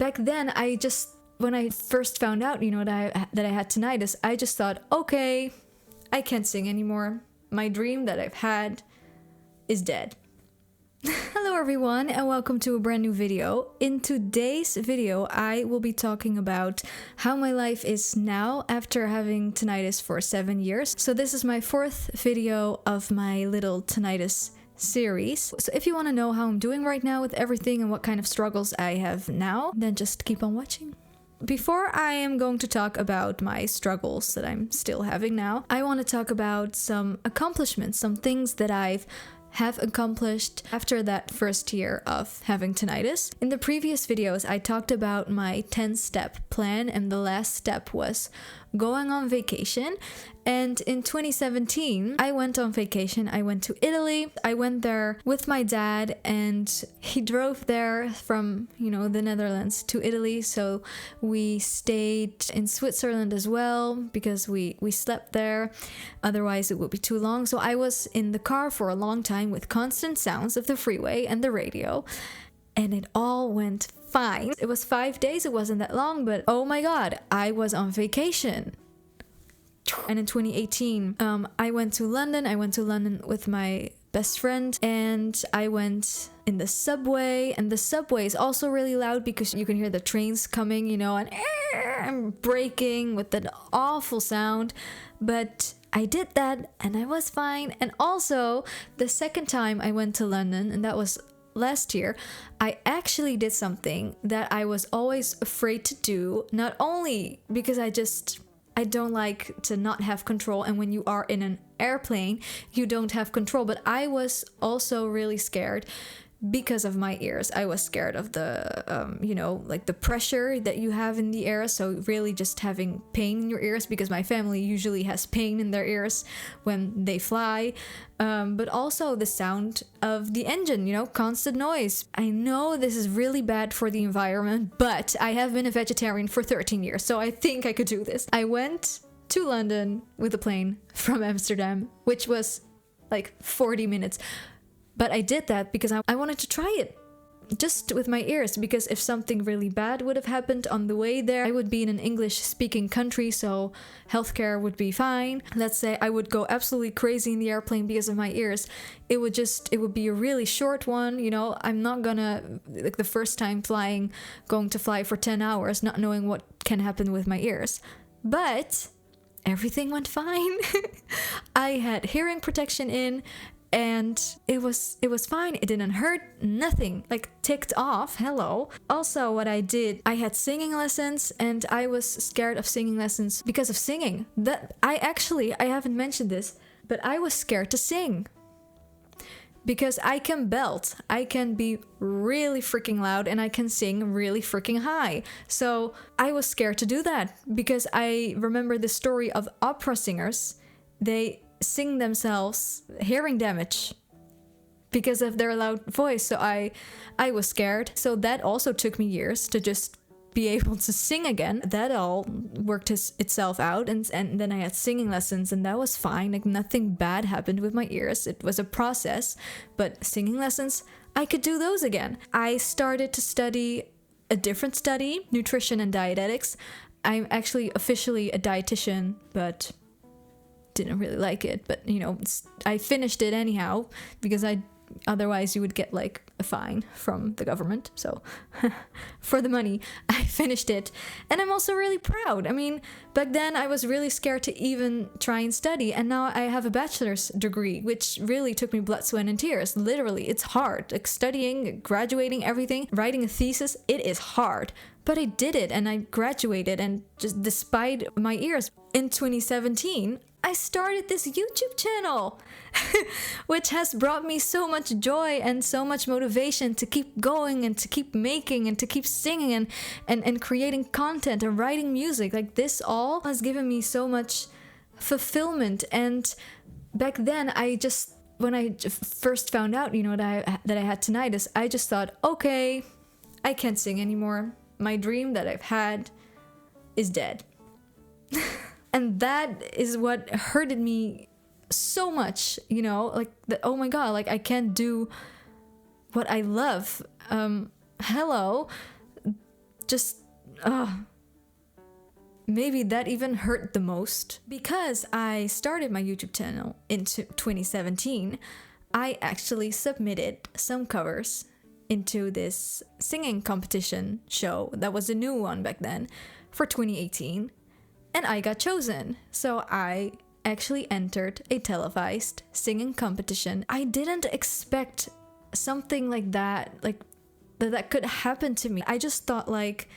back then, when I first found out, that I had tinnitus, I just thought, okay, I can't sing anymore. My dream that I've had is dead. Hello everyone and welcome to a brand new video. In today's video, I will be talking about how my life is now after having tinnitus for 7 years. So this is my 4th video of my little tinnitus series. So if you want to know how I'm doing right now with everything and what kind of struggles I have now, then just keep on watching. Before I am going to talk about my struggles that I'm still having now, I want to talk about some accomplishments, some things that I've accomplished after that first year of having tinnitus. In the previous videos, I talked about my 10-step plan, and the last step was going on vacation. And in 2017, I went on vacation. I went to Italy. I went there with my dad, and he drove there from, the Netherlands to Italy. So we stayed in Switzerland as well because we slept there. Otherwise, it would be too long. So I was in the car for a long time with constant sounds of the freeway and the radio, and it all went fine. It was 5 days. It wasn't that long, but oh my God, I was on vacation. And in 2018, I went to London. I went to London with my best friend, and I went in the subway. And the subway is also really loud because you can hear the trains coming, and braking with that awful sound. But I did that and I was fine. And also, the second time I went to London, and that was last year, I actually did something that I was always afraid to do, not only because I don't like to not have control, and when you are in an airplane, you don't have control, but I was also really scared because of my ears. I was scared of the, the pressure that you have in the air. So really just having pain in your ears, because my family usually has pain in their ears when they fly. But also the sound of the engine, constant noise. I know this is really bad for the environment, but I have been a vegetarian for 13 years, so I think I could do this. I went to London with a plane from Amsterdam, which was like 40 minutes. But I did that because I wanted to try it just with my ears, because if something really bad would have happened on the way there, I would be in an English-speaking country, so healthcare would be fine. Let's say I would go absolutely crazy in the airplane because of my ears. It would be a really short one, I'm not gonna, like the first time flying, going to fly for 10 hours, not knowing what can happen with my ears. But everything went fine. I had hearing protection in, and it was fine. It didn't hurt, nothing, like ticked off, hello. Also, what I did, I had singing lessons, and I was scared of singing lessons because of singing. I haven't mentioned this, but I was scared to sing. Because I can belt, I can be really freaking loud, and I can sing really freaking high. So I was scared to do that, because I remember the story of opera singers. They sing themselves hearing damage because of their loud voice. So I was scared. So that also took me years to just be able to sing again. That all worked itself out, and then I had singing lessons, and that was fine. Like nothing bad happened with my ears. It was a process, but singing lessons, I could do those again. I started to study a different study, nutrition and dietetics. I'm actually officially a dietitian, but didn't really like it. But I finished it anyhow, because otherwise you would get like a fine from the government. So for the money, I finished it, and I'm also really proud. I mean, back then I was really scared to even try and study, and now I have a bachelor's degree, which really took me blood, sweat, and tears. Literally, it's hard. Like studying, graduating, everything, writing a thesis, it is hard. But I did it, and I graduated, and just despite my ears. In 2017, I started this YouTube channel, which has brought me so much joy and so much motivation to keep going and to keep making and to keep singing and creating content and writing music. Like this all has given me so much fulfillment. And back then, when I first found out, that I had tinnitus, I just thought, okay, I can't sing anymore. My dream that I've had is dead. And that is what hurted me so much, oh my God, like I can't do what I love. Hello, just, maybe that even hurt the most. Because I started my YouTube channel in 2017, I actually submitted some covers into this singing competition show that was a new one back then for 2018, and I got chosen. So I actually entered a televised singing competition. I didn't expect something like that, like that could happen to me. I just thought, like,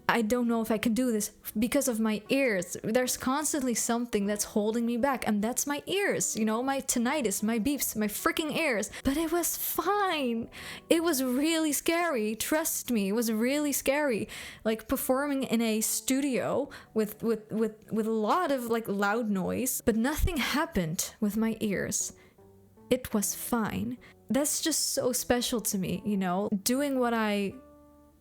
I don't know if I can do this because of my ears. There's constantly something that's holding me back, and that's my ears, you know, my tinnitus, my beeps, my freaking ears. But it was fine. It was really scary. Trust me, it was really scary. Like performing in a studio with a lot of like loud noise, but nothing happened with my ears. It was fine. That's just so special to me, you know, doing what I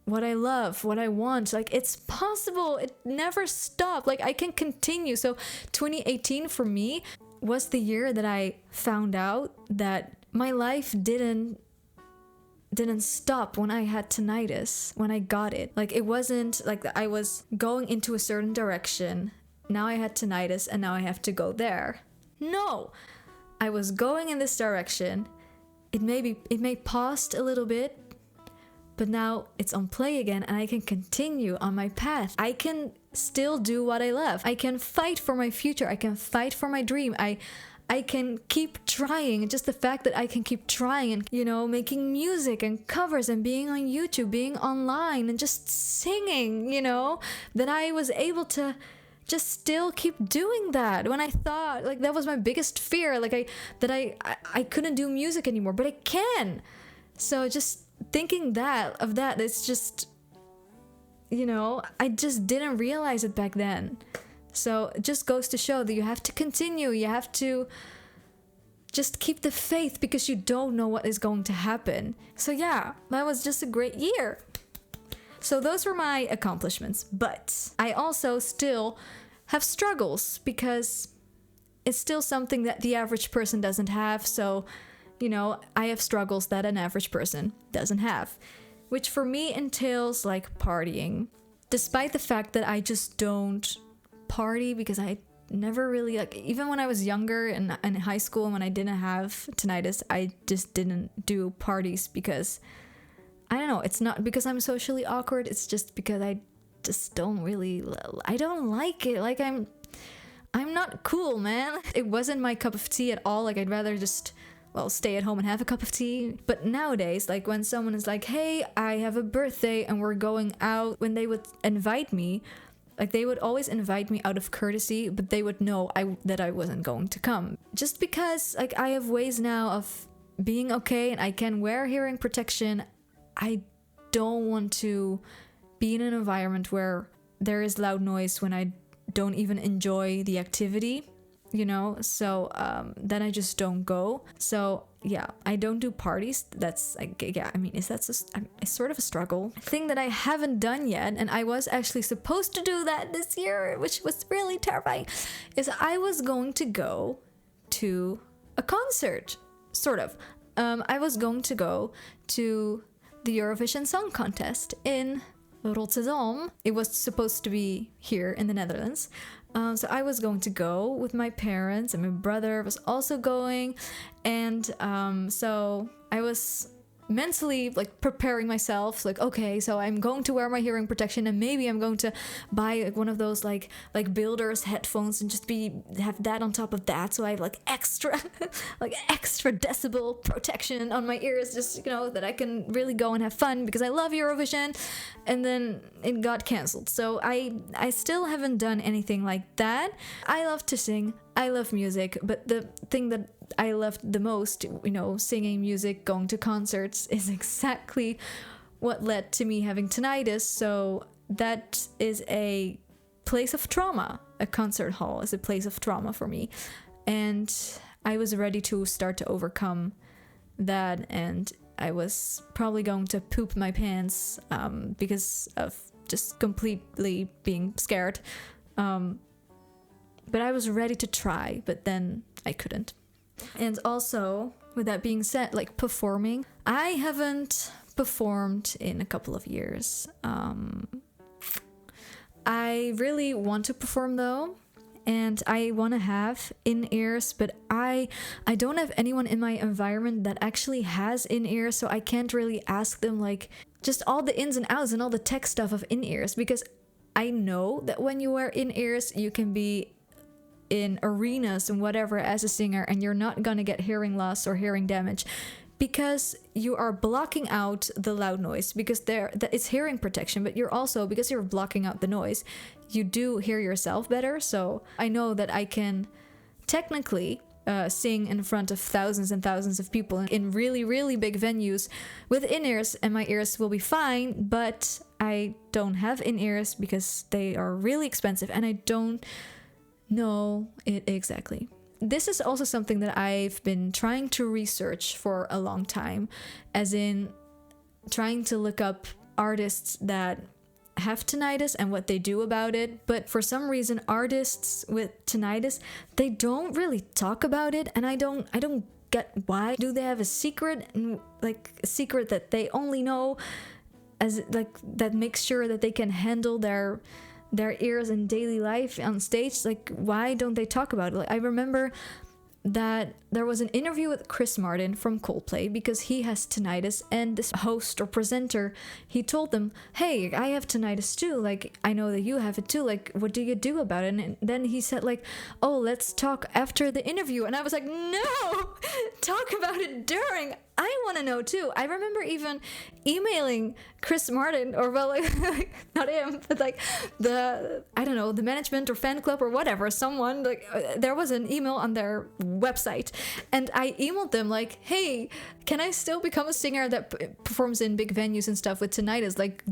love, what I want. Like, it's possible. It never stopped. Like, I can continue. So 2018 for me was the year that I found out that my life didn't stop when I had tinnitus, when I got it. Like, it wasn't like I was going into a certain direction. Now I had tinnitus and now I have to go there. No, I was going in this direction. It may paused a little bit, but now it's on play again and I can continue on my path. I can still do what I love. I can fight for my future. I can fight for my dream. I can keep trying. Just the fact that I can keep trying and, you know, making music and covers and being on YouTube, being online and just singing, you know, that I was able to just still keep doing that when I thought, like, that was my biggest fear, like I couldn't do music anymore, but I can. So just thinking of that, it's just, you know, I just didn't realize it back then. So it just goes to show that you have to continue. You have to just keep the faith because you don't know what is going to happen. So yeah, that was just a great year. So those were my accomplishments, but I also still have struggles because it's still something that the average person doesn't have. So, you know, I have struggles that an average person doesn't have, which for me entails like partying, despite the fact that I just don't party because I never really, like, even when I was younger and in high school and when I didn't have tinnitus, I just didn't do parties because, I don't know, it's not because I'm socially awkward, it's just because I just don't really, I don't like it. Like, I'm not cool, man. It wasn't my cup of tea at all. Like, I'd rather just, well, stay at home and have a cup of tea. But nowadays, like, when someone is like, hey, I have a birthday and we're going out, when they would invite me, like, they would always invite me out of courtesy, but they would know that I wasn't going to come. Just because, like, I have ways now of being okay and I can wear hearing protection, I don't want to be in an environment where there is loud noise when I don't even enjoy the activity, you know? So then I just don't go. So yeah, I don't do parties. That's like, yeah, I mean, it's sort of a struggle. A thing that I haven't done yet, and I was actually supposed to do that this year, which was really terrifying, is I was going to go to a concert, sort of. I was going to go to the Eurovision Song Contest in Rotterdam. It was supposed to be here in the Netherlands. So I was going to go with my parents, and my brother was also going. And so I was mentally, like, preparing myself, like, okay, so I'm going to wear my hearing protection, and maybe I'm going to buy like one of those like builder's headphones and just have that on top of that, so I have like extra decibel protection on my ears, just, you know, that I can really go and have fun because I love Eurovision. And then it got cancelled, so I still haven't done anything like that. I love to sing, I love music, but the thing that I loved the most, you know, singing, music, going to concerts, is exactly what led to me having tinnitus. So that is a place of trauma. A concert hall is a place of trauma for me. And I was ready to start to overcome that, and I was probably going to poop my pants because of just completely being scared. But I was ready to try, but then I couldn't. And also, with that being said, like, performing, I haven't performed in a couple of years. I really want to perform though, and I want to have in-ears, but I don't have anyone in my environment that actually has in-ears, so I can't really ask them like just all the ins and outs and all the tech stuff of in-ears, because I know that when you wear in-ears, you can be in arenas and whatever as a singer, and you're not gonna get hearing loss or hearing damage, because you are blocking out the loud noise, because it's hearing protection, but you're also, because you're blocking out the noise, you do hear yourself better. So I know that I can technically sing in front of thousands and thousands of people in really, really big venues with in-ears, and my ears will be fine, but I don't have in-ears because they are really expensive and I don't know it exactly. This is also something that I've been trying to research for a long time, as in trying to look up artists that have tinnitus and what they do about it. But for some reason, artists with tinnitus, they don't really talk about it, and I don't get why. Do they have a secret, and like a secret that they only know, as like that makes sure that they can handle their ears in daily life on stage? Like, why don't they talk about it? Like, I remember that there was an interview with Chris Martin from Coldplay, because he has tinnitus, and this host or presenter, he told them, hey, I have tinnitus too, like I know that you have it too, like what do you do about it? And then he said like, oh, let's talk after the interview. And I was like, no, talk about it during. I want to know too. I remember even emailing Chris Martin, or well, like not him, but like the management or fan club or whatever, someone, like there was an email on their website, and I emailed them like, hey, can I still become a singer that performs in big venues and stuff with tinnitus? Like,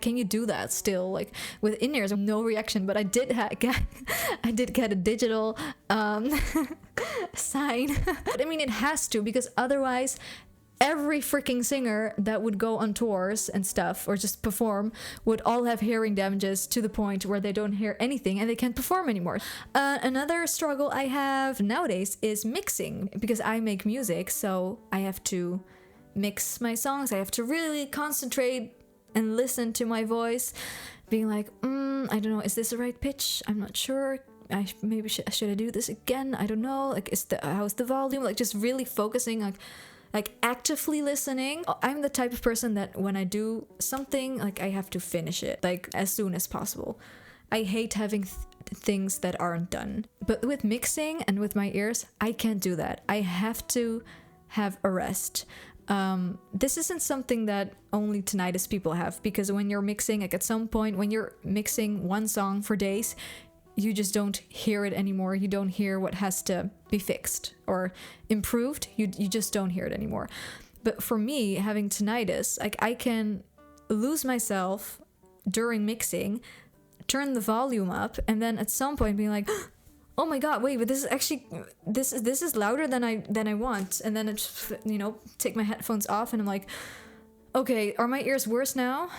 can you do that still, like with in-ears? No reaction, but I did get a digital sign. But I mean, it has to, because otherwise every freaking singer that would go on tours and stuff or just perform would all have hearing damages to the point where they don't hear anything and they can't perform anymore. Another struggle I have nowadays is mixing, because I make music, so I have to mix my songs. I have to really concentrate and listen to my voice, being like, I don't know, is this the right pitch? I'm not sure. Should I do this again? I don't know. Like, how's the volume? Like, just really focusing on like actively listening. I'm the type of person that when I do something, like I have to finish it like as soon as possible. I hate having things that aren't done. But with mixing and with my ears, I can't do that. I have to have a rest. This isn't something that only tinnitus people have, because when you're mixing, like at some point when you're mixing one song for days, you just don't hear it anymore. You don't hear what has to be fixed or improved. You just don't hear it anymore. But for me, having tinnitus, like I can lose myself during mixing, turn the volume up, and then at some point be like, oh my god, wait, but this is actually this is louder than I want. And then it's, take my headphones off and I'm like, okay, are my ears worse now?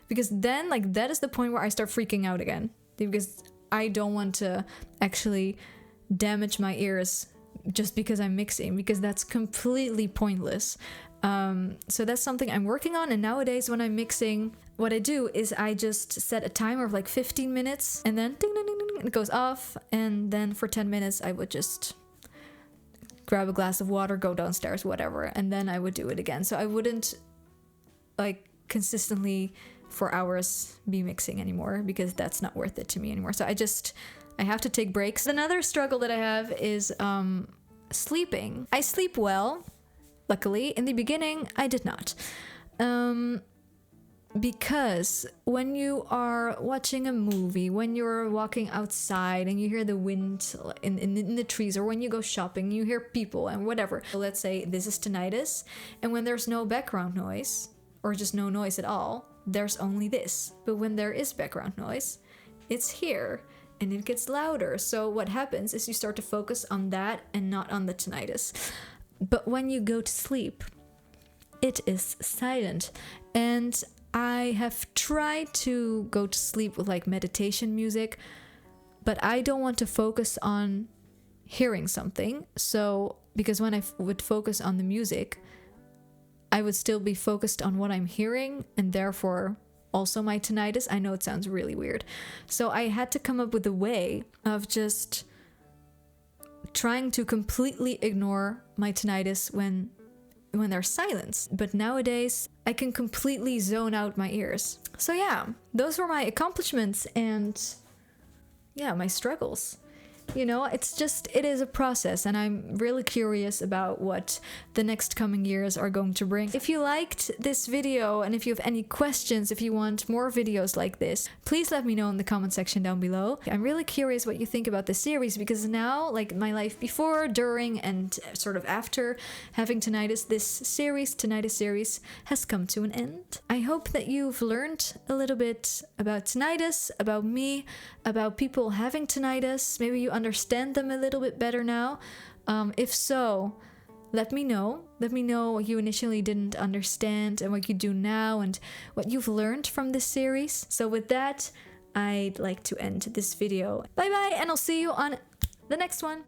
Because then like that is the point where I start freaking out again, because I don't want to actually damage my ears just because I'm mixing, because that's completely pointless. So that's something I'm working on. And nowadays when I'm mixing, what I do is I just set a timer of like 15 minutes and then ding, ding, ding, ding, it goes off. And then for 10 minutes, I would just grab a glass of water, go downstairs, whatever. And then I would do it again. So I wouldn't like consistently for hours be mixing anymore, because that's not worth it to me anymore. So I have to take breaks. Another struggle that I have is sleeping. I sleep well, luckily. In the beginning, I did not. Because when you are watching a movie, when you're walking outside and you hear the wind in the trees, or when you go shopping, you hear people and whatever. Let's say this is tinnitus, and when there's no background noise, or just no noise at all, there's only this. But when there is background noise, it's here and it gets louder. So what happens is you start to focus on that and not on the tinnitus. But when you go to sleep, it is silent. And I have tried to go to sleep with like meditation music, but I don't want to focus on hearing something. So, because when I would focus on the music, I would still be focused on what I'm hearing, and therefore also my tinnitus. I know it sounds really weird. So I had to come up with a way of just trying to completely ignore my tinnitus when there's silence. But nowadays, I can completely zone out my ears. So yeah, those were my accomplishments and yeah, my struggles. You know, it is a process, and I'm really curious about what the next coming years are going to bring. If you liked this video, and if you have any questions, if you want more videos like this, please let me know in the comment section down below. I'm really curious what you think about this series, because now, like my life before, during, and sort of after having tinnitus, this tinnitus series has come to an end. I hope that you've learned a little bit about tinnitus, about me, about people having tinnitus. Maybe you understand them a little bit better now. If so, let me know. Let me know what you initially didn't understand and what you do now and what you've learned from this series. So with that, I'd like to end this video. Bye bye, and I'll see you on the next one.